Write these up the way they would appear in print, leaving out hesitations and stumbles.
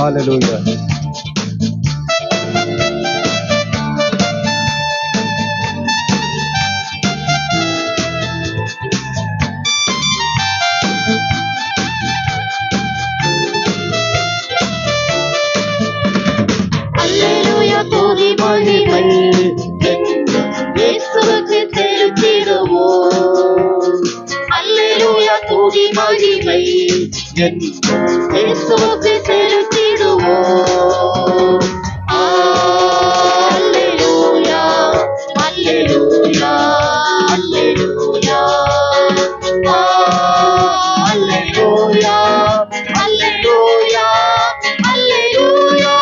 ஹalleluya. அல்லேலூயா துதி மகிமை இயேசுவுக்கு செலுத்திடுவோம். அல்லேலூயா துதி மகிமை இயேசுவுக்கு செலுத்திடுவோம். அல்லேலூயா அல்லேலூயா அல்லேலூயா அல்லேலூயா அல்லேலூயா அல்லேலூயா.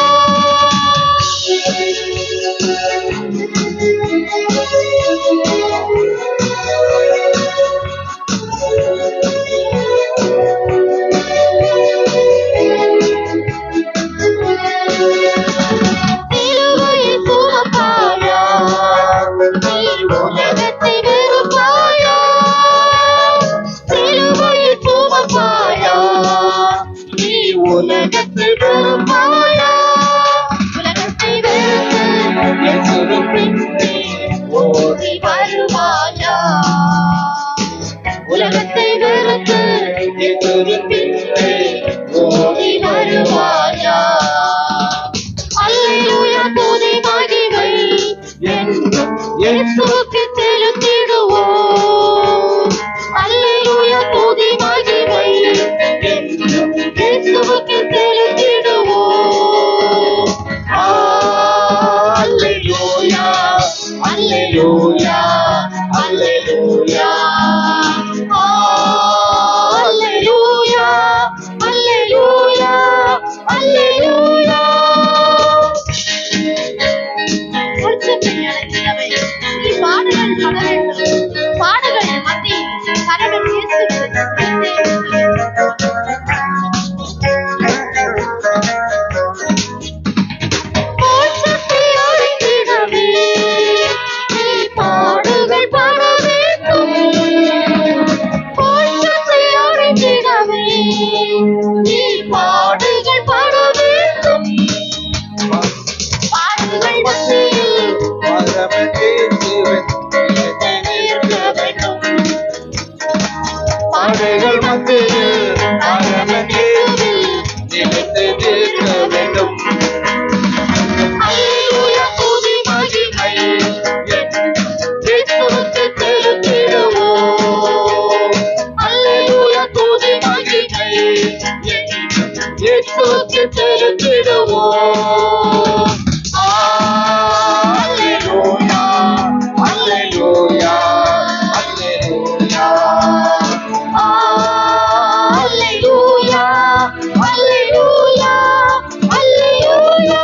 சிலுவையை சுமப்பாயா, நீ உலகத்தை வெறுப்பாயா. சிலுவையை சுமப்பாயா, நீ உலகத்தை வெறுப்பாயா. உலகத்தை வெறுத்து இயேசுவின் பின்னே ஓடி வருவாயா. உலகத்தை வெறுத்து இயேசுவின் பின்னே ஓடி வருவாயா. அல்லேலூயா துதி மகிமை என்றும் இயேசுவுக்கு செலுத்திடுவோம். அல்லேலூயா துதி மகிமை என்றும் இயேசுவுக்கு செலுத்திடுவோம். அல்லேலூயா அல்லேலூயா அல்லேலூயா அல்லேலூயா அல்லேலூயா அல்லேலூயா. பாடுகள் பாட வேண்டும். பாடுகள் மத்தியில் கடவுள் இயேசு பாடுகள் மத்தியில் அரவன் இயேசுவில் நிலைத்து நிற்க வேண்டும். அல்லேலூயா துதி மகிமை இயேசுவுக்கு செலுத்திடுவோம். அல்லேலூயா துதி மகிமை இயேசுவுக்கு செலுத்திடுவோம். அல்லேலூயா அல்லேலூயா அல்லேலூயா அல்லேலூயா அல்லேலூயா அல்லேலூயா.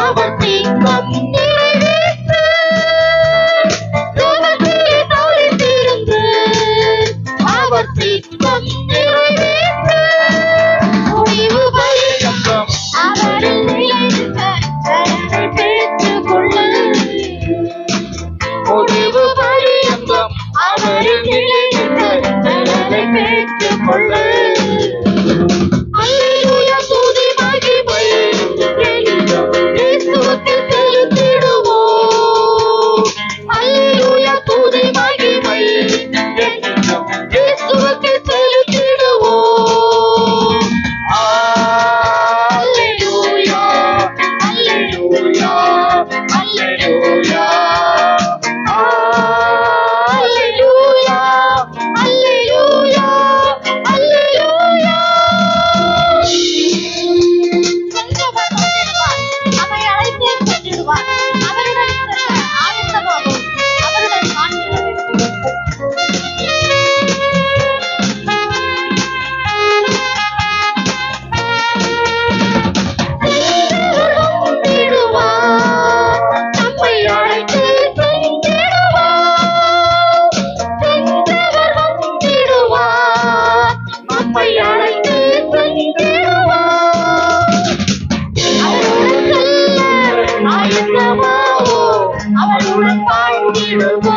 அவர் திட்டம் நிறைவேற்று. அவர் திட்டம் நிறைவேற்று. முடிவு பரியந்தம் அவரில் நிலைநிற்க தன்னை பெற்றுக்கொள்ள. முடிவு பரியந்தம் அவரில் நிலைநிற்க தன்னை பெற்றுக்கொள்ள. அல்லேலூயா துதி மகிமை என்றும் இயேசுவுக்கு செலுத்திடுவோம். அல்லேலூயா துதி மகிமை என்றும் இயேசுவுக்கு செலுத்திடுவோம். அல்லேலூயா அல்லேலூயா அல்லேலூயா அல்லேலூயா அல்லேலூயா அல்லேலூயா. துதித்திடுவோம்